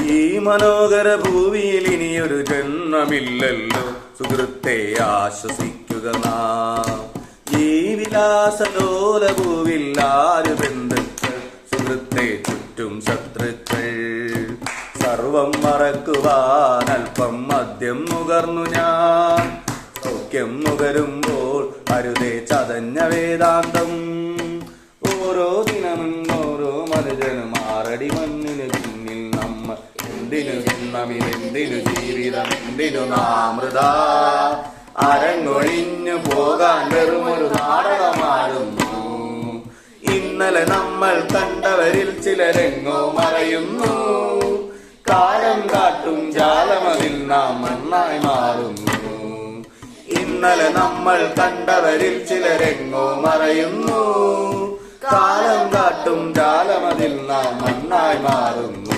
ഈ മനോഹര ഭൂമിയിൽ ഇനിയൊരു ജന്മമില്ലല്ലോ സുഹൃത്തെ, ആശ്വസിക്കുക നാം. ഈ വിലാസലോല ഭൂവിൽ ആര് ബന്ധുക്കൾ സുഹൃത്തെ, ചുറ്റും ശത്രുക്കൾ. സർവം മറക്കുവാൻ അല്പം മദ്യം നുകർന്നു ഞാൻ. സൗഖ്യം നുകരുമ്പോൾ അരുതേ ചതഞ്ഞ വേദാന്തം. ഓരോ ദിനവും ഓരോ മനുജനും ആറടി മണ്ണിന് പിന്നിൽ നമ്മൾ. എന്തിനു ജന്മമിതെന്തിനു ജീവിതം, എന്തിനു നാമൃത. അരങ്ങൊഴിഞ്ഞു പോകാൻ വെറുമൊരു നാടകമാടുന്നു. ഇന്നലെ നമ്മൾ കണ്ടവരിൽ ചിലരെങ്ങോ മറയുന്നു. കാലം കാട്ടും ജാലമതിൽ നാം മണ്ണായി മാറുന്നു. ഇന്നലെ നമ്മൾ കണ്ടവരിൽ ചിലരെങ്ങോ മറയുന്നു. കാലം കാട്ടും ജാലമതിൽ നാം മണ്ണായി മാറുന്നു.